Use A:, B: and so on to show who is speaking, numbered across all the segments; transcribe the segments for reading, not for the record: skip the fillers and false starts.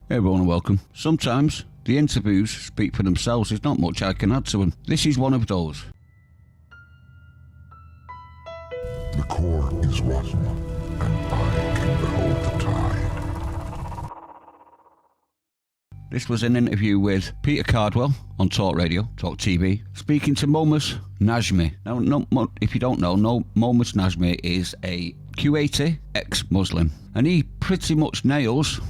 A: Hey everyone, welcome. Sometimes the interviews speak for themselves. There's not much I can add to them. This is one of those.
B: The core is rotten, and I can behold the tide.
A: This was an interview with Peter Cardwell on Talk Radio, Talk TV, speaking to Momus Najmi. Now, if you don't know, Momus Najmi is a Kuwaiti ex-Muslim, and he pretty much nails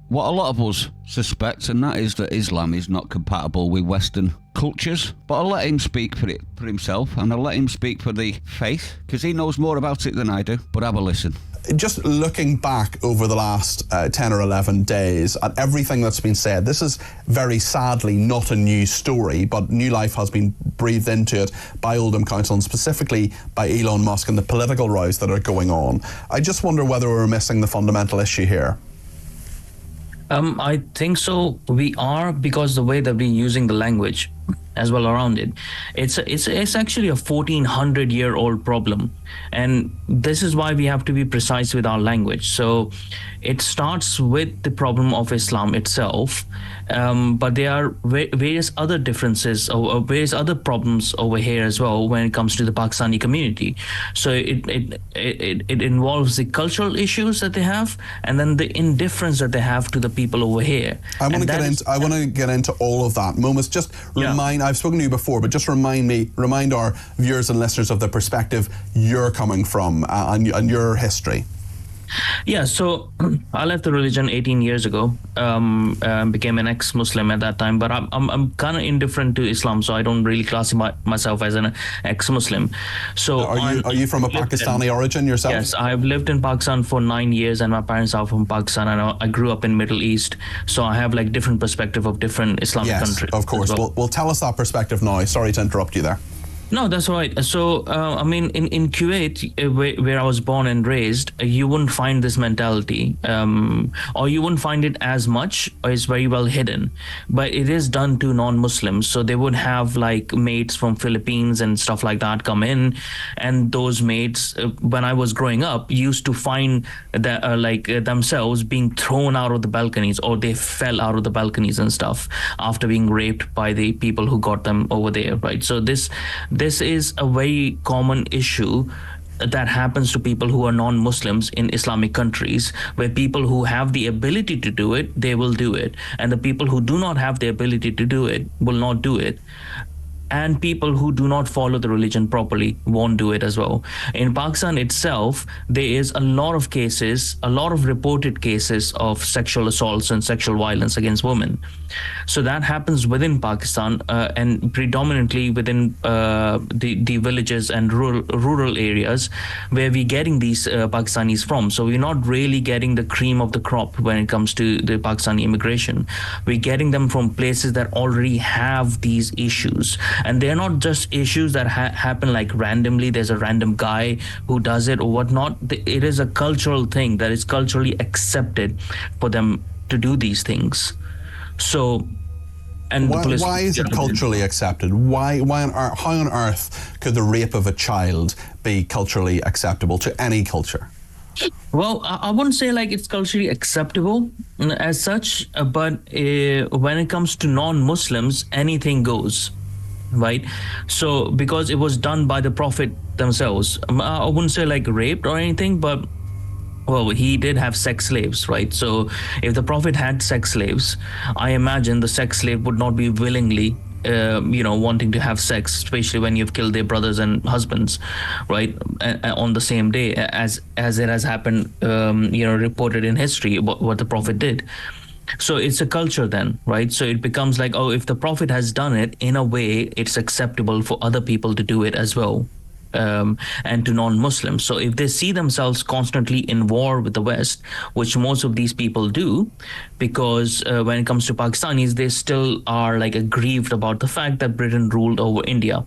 A: what a lot of us suspect, and that is that Islam is not compatible with Western cultures. But I'll let him speak for himself, and I'll let him speak for the faith, because he knows more about it than I do. But have a listen.
C: Just looking back over the last 10 or 11 days at everything that's been said, this is very sadly not a new story, but new life has been breathed into it by Oldham Council, and specifically by Elon Musk and the political rows that are going on. I just wonder whether we're missing the fundamental issue here.
D: I think so. We are, because the way that we're using the language as well around it. It's actually a 1400-year-old problem, and this is why we have to be precise with our language. So it starts with the problem of Islam itself, but there are various other differences or various other problems over here as well when it comes to the Pakistani community. So it involves the cultural issues that they have, and then the indifference that they have to the people over here.
C: I want to get into all of that. Momus, just remind. I've spoken to you before, but just remind our viewers and listeners of the perspective you're coming from and your history.
D: Yeah, so I left the religion 18 years ago, became an ex-Muslim at that time, but I'm kind of indifferent to Islam, so I don't really classify myself as an ex-Muslim. So
C: are you from a Pakistani origin yourself?
D: Yes, I've lived in Pakistan for 9 years, and my parents are from Pakistan, and I grew up in Middle East, so I have like different perspective of different Islamic countries.
C: Yes, of course. Well, tell us that perspective now. Sorry to interrupt you there.
D: No, that's right. So, I mean, in Kuwait, where I was born and raised, you wouldn't find this mentality, or you wouldn't find it as much, or it's very well hidden. But it is done to non-Muslims. So they would have like mates from Philippines and stuff like that come in, and those mates, when I was growing up, used to find that themselves being thrown out of the balconies, or they fell out of the balconies and stuff after being raped by the people who got them over there, right? So this is a very common issue that happens to people who are non-Muslims in Islamic countries, where people who have the ability to do it, they will do it. And the people who do not have the ability to do it will not do it. And people who do not follow the religion properly won't do it as well. In Pakistan itself, there is a lot of cases, a lot of reported cases of sexual assaults and sexual violence against women. So that happens within Pakistan, and predominantly within the villages and rural areas where we're getting these Pakistanis from. So we're not really getting the cream of the crop when it comes to the Pakistani immigration. We're getting them from places that already have these issues. And they're not just issues that happen like randomly. There's a random guy who does it or whatnot. It is a cultural thing that is culturally accepted for them to do these things. So, and
C: why is it culturally accepted? How on earth could the rape of a child be culturally acceptable to any culture?
D: Well, I wouldn't say like it's culturally acceptable as such, but when it comes to non-Muslims, anything goes. Right, so because it was done by the Prophet themselves, I wouldn't say like raped or anything, but well, he did have sex slaves, right? So if the Prophet had sex slaves, I imagine the sex slave would not be willingly wanting to have sex, especially when you've killed their brothers and husbands, right, on the same day, as it has happened, reported in history what the Prophet did. So it's a culture then, right? So it becomes like, oh, if the Prophet has done it, in a way, it's acceptable for other people to do it as well, and to non-Muslims. So if they see themselves constantly in war with the West, which most of these people do, because when it comes to Pakistanis, they still are like aggrieved about the fact that Britain ruled over India.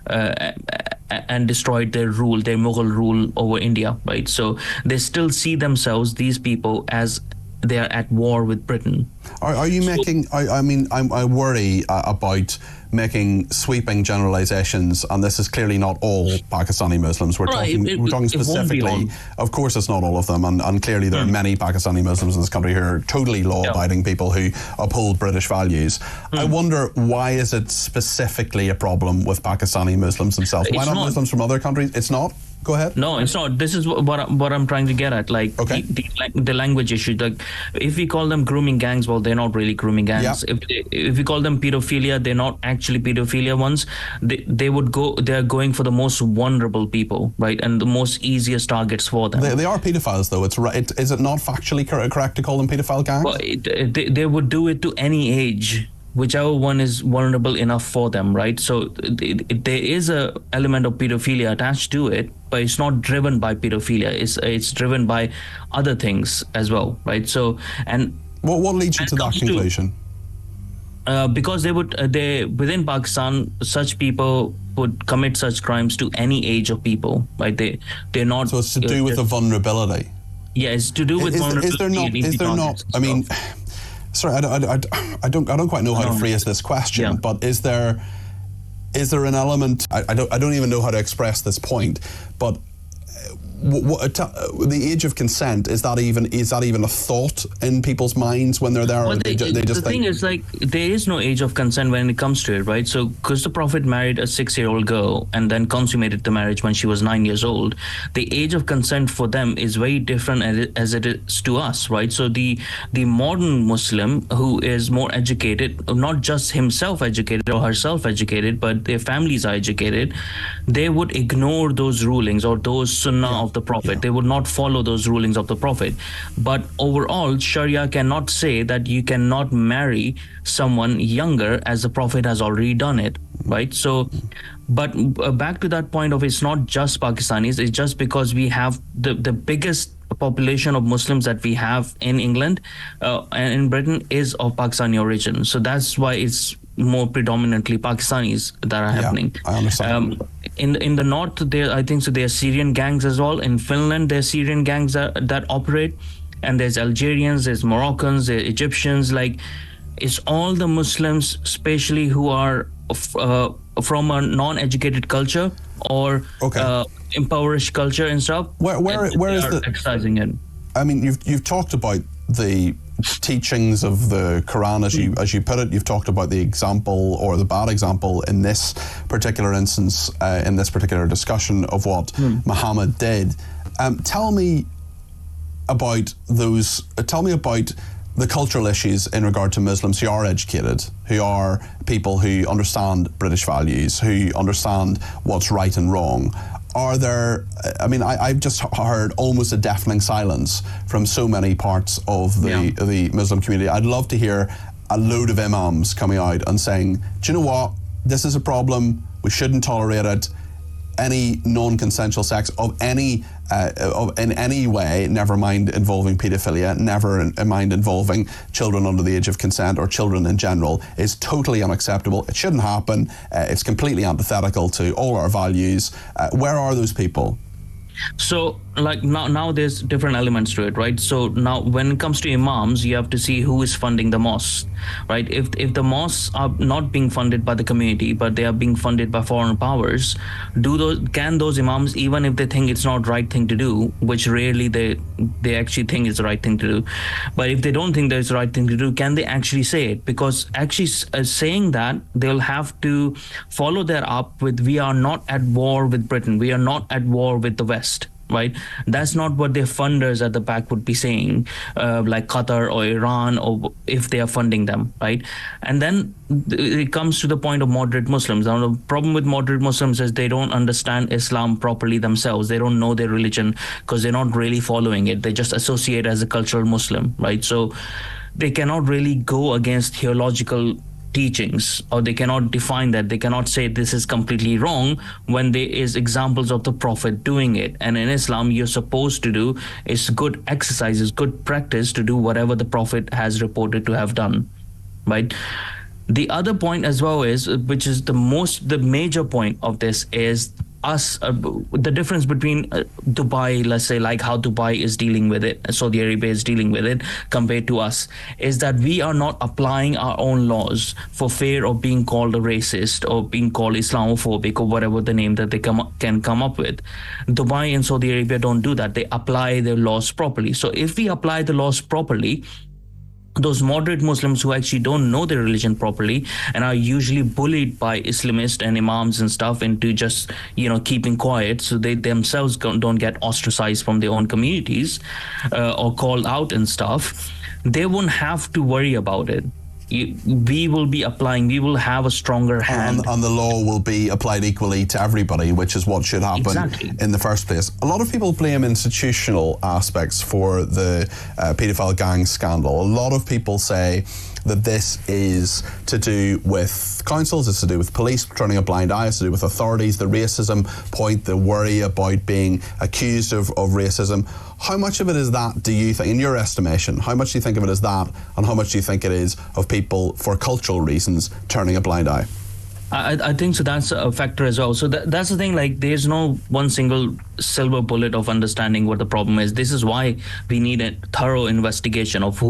D: And destroyed their Mughal rule over India, right? So they still see themselves, these people, as they are at war with Britain.
C: Are you making? I worry about making sweeping generalizations, and this is clearly not all Pakistani Muslims. We're talking specifically. Of course, it's not all of them, and clearly there are many Pakistani Muslims in this country who are totally law-abiding people who uphold British values. I wonder, why is it specifically a problem with Pakistani Muslims themselves? Why not Muslims from other countries? It's not. Go ahead.
D: No, it's not. This is what I'm trying to get at. Like the language issue. Like if we call them grooming gangs, well, they're not really grooming gangs.
C: Yeah.
D: If we call them pedophilia, they're not actually pedophilia ones. They're going for the most vulnerable people, right, and the most easiest targets for them.
C: They are pedophiles, though. It's right. Is it not factually correct to call them pedophile gangs?
D: Well, they would do it to any age, whichever one is vulnerable enough for them, right? So there is a element of pedophilia attached to it, but it's not driven by pedophilia. It's driven by other things as well, right? So, and
C: what leads you to that conclusion?
D: Because within Pakistan, such people would commit such crimes to any age of people, right? They're not.
C: So it's to do with the vulnerability.
D: Yeah, it's to do with vulnerability.
C: Is there not? I mean. Sorry, I don't quite know how to phrase this question, but is there an element? I don't even know how to express this point, but the age of consent, is that even a thought in people's minds when they're there?
D: Well,
C: or they just
D: the
C: think,
D: thing is, like, there is no age of consent when it comes to it, right? So because the Prophet married a 6-year-old girl and then consummated the marriage when she was 9 years old, the age of consent for them is very different as it is to us, right? So the modern Muslim who is more educated, not just himself educated or herself educated, but their families are educated, they would ignore those rulings or those sunnah of the Prophet. They would not follow those rulings of the Prophet. But overall, Sharia cannot say that you cannot marry someone younger, as the Prophet has already done it, right? So, but back to that point of, it's not just Pakistanis, it's just because we have the biggest population of Muslims that we have in England and in Britain is of Pakistani origin. So that's why it's more predominantly Pakistanis that are happening.
C: I understand.
D: In the north, there are Syrian gangs as well. In Finland, there's Syrian gangs that operate, and there's Algerians, there's Moroccans, there's Egyptians. Like, it's all the Muslims, especially who are from a non-educated culture or impoverished culture and stuff.
C: Where is the
D: exercising it?
C: I mean, you've talked about the teachings of the Quran, as you put it. You've talked about the example or the bad example in this particular instance, in this particular discussion of what Muhammad did. Tell me about those. Tell me about the cultural issues in regard to Muslims who are educated, who are people who understand British values, who understand what's right and wrong. Are there, I mean, I've just heard almost a deafening silence from so many parts of the Muslim community. I'd love to hear a load of imams coming out and saying, do you know what, this is a problem, we shouldn't tolerate it. Any non-consensual sex of in any way, never mind involving paedophilia, never mind involving children under the age of consent or children in general, is totally unacceptable. It shouldn't happen. It's completely antithetical to all our values. Where are those people?
D: So, like, now there's different elements to it, right? So now when it comes to imams, you have to see who is funding the mosques, right? If the mosques are not being funded by the community, but they are being funded by foreign powers, can those imams, even if they think it's not the right thing to do, which rarely they actually think it's the right thing to do, but if they don't think that it's the right thing to do, can they actually say it? Because actually saying that, they'll have to follow that up with, we are not at war with Britain, we are not at war with the West. Right, that's not what their funders at the back would be saying, like Qatar or Iran, or if they are funding them, right? And then it comes to the point of moderate Muslims. Now, the problem with moderate Muslims is they don't understand Islam properly themselves. They don't know their religion because they're not really following it. They just associate as a cultural Muslim, right? So they cannot really go against theological teachings, or they cannot define that. They cannot say this is completely wrong when there is examples of the Prophet doing it. And in Islam, you're supposed to do is good exercise, is good practice to do whatever the Prophet has reported to have done, right? The other point as well is, which is the major point of this, is the difference between Dubai, let's say, like how Dubai is dealing with it, Saudi Arabia is dealing with it, compared to us, is that we are not applying our own laws for fear of being called a racist or being called Islamophobic or whatever the name that they can come up with. Dubai and Saudi Arabia don't do that. They apply their laws properly. So if we apply the laws properly, those moderate Muslims who actually don't know their religion properly and are usually bullied by Islamists and imams and stuff into just, keeping quiet, so they themselves don't get ostracized from their own communities or called out and stuff, they won't have to worry about it. We will have a stronger hand.
C: And the law will be applied equally to everybody, which is what should happen in the first place. A lot of people blame institutional aspects for the paedophile gang scandal. A lot of people say that this is to do with councils, it's to do with police turning a blind eye, it's to do with authorities, the racism point, the worry about being accused of racism. How much of it is that, do you think, in your estimation, how much do you think of it as that, and how much do you think it is of people, for cultural reasons, turning a blind eye?
D: I think so. That's a factor as well. So that's the thing. Like, there's no one single silver bullet of understanding what the problem is. This is why we need a thorough investigation of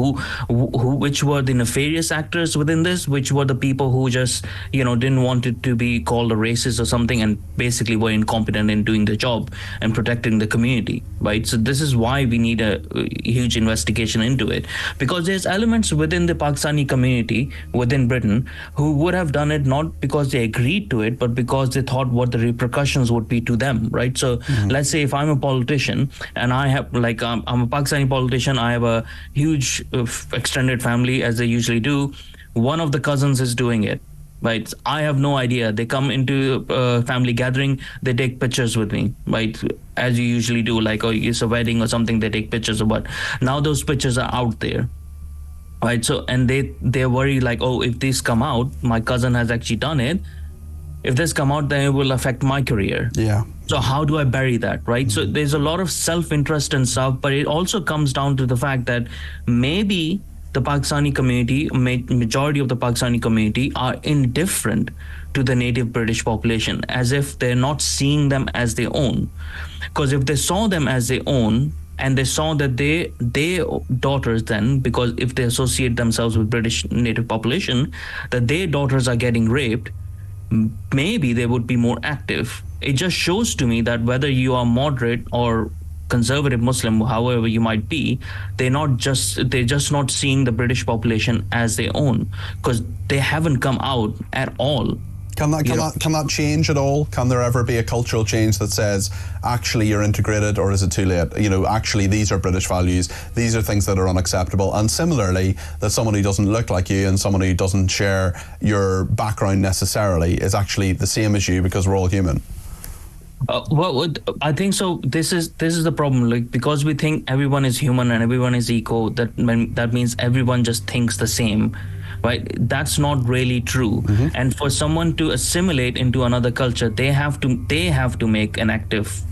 D: which were the nefarious actors within this, which were the people who just didn't want it to be called a racist or something, and basically were incompetent in doing the job and protecting the community. Right. So this is why we need a huge investigation into it, because there's elements within the Pakistani community within Britain who would have done it not because they agreed to it, but because they thought what the repercussions would be to them, right? So let's say if I'm a politician and I have, like, I'm a Pakistani politician, I have a huge extended family, as they usually do. One of the cousins is doing it, right? I have no idea. They come into a family gathering, they take pictures with me, right? As you usually do, like, oh, it's a wedding or something, they take pictures of what. Now those pictures are out there. Right, so, and they worry like, oh, if this come out, my cousin has actually done it. If this come out, then it will affect my career.
C: Yeah.
D: So how do I bury that, right? So there's a lot of self-interest and stuff, but it also comes down to the fact that maybe the Pakistani community, majority of the Pakistani community, are indifferent to the native British population, as if they're not seeing them as their own. Because if they saw them as their own, and they saw that their daughters then, because if they associate themselves with British native population, that their daughters are getting raped, maybe they would be more active. It just shows to me that whether you are moderate or conservative Muslim, however you might be, they're just not seeing the British population as their own, because they haven't come out at all.
C: Can that change at all? Can there ever be a cultural change that says, actually, you're integrated, or is it too late? Actually, these are British values. These are things that are unacceptable. And similarly, that someone who doesn't look like you and someone who doesn't share your background necessarily is actually the same as you, because we're all human.
D: Well, I think so. This is the problem. Like, because we think everyone is human and everyone is equal, that means everyone just thinks the same. Right, that's not really true. And for someone to assimilate into another culture, they have to make an active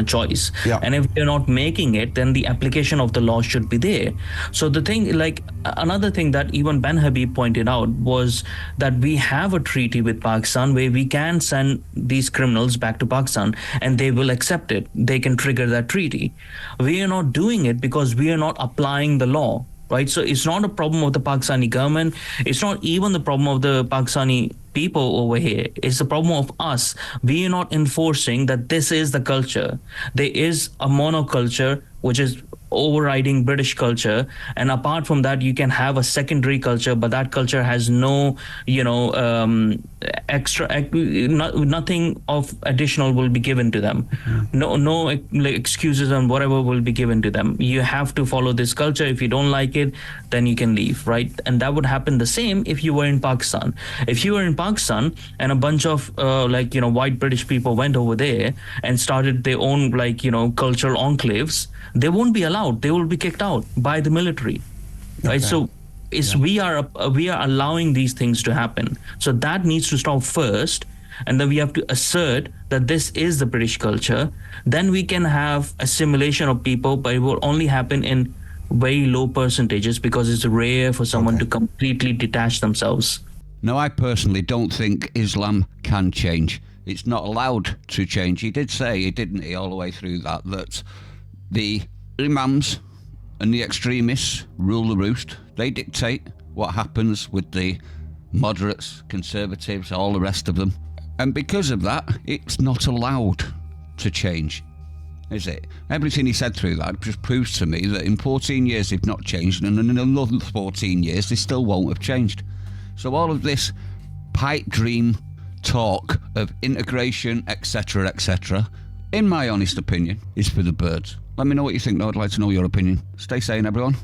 D: choice.
C: Yeah.
D: And if they're not making it, then the application of the law should be there. So the thing, like, another thing that even Ben Habib pointed out was that we have a treaty with Pakistan where we can send these criminals back to Pakistan and they will accept it. They can trigger that treaty. We are not doing it because we are not applying the law. Right, so it's not a problem of the Pakistani government. It's not even the problem of the Pakistani people over here. It's the problem of us. We are not enforcing that this is the culture. There is a monoculture which is overriding British culture, and apart from that, you can have a secondary culture, but that culture has no, nothing of additional will be given to them. No excuses and whatever will be given to them. You have to follow this culture. If you don't like it, then you can leave, right? And that would happen the same if you were in Pakistan. If you were in Pakistan and a bunch of white British people went over there and started their own cultural enclaves, they won't be allowed. They will be kicked out by the military, right? So we are allowing these things to happen. So that needs to stop first, and then we have to assert that this is the British culture. Then we can have assimilation of people, but it will only happen in very low percentages because it's rare for someone to completely detach themselves.
A: Now, I personally don't think Islam can change. It's not allowed to change. He did say, didn't he, all the way through that the imams and the extremists rule the roost. They dictate what happens with the moderates, conservatives, all the rest of them. And because of that, it's not allowed to change, is it? Everything he said through that just proves to me that in 14 years they've not changed, and in another 14 years they still won't have changed. So all of this pipe dream talk of integration, etc., in my honest opinion, is for the birds. Let me know what you think, though. I'd like to know your opinion. Stay sane, everyone.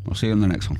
A: I'll see you in the next one.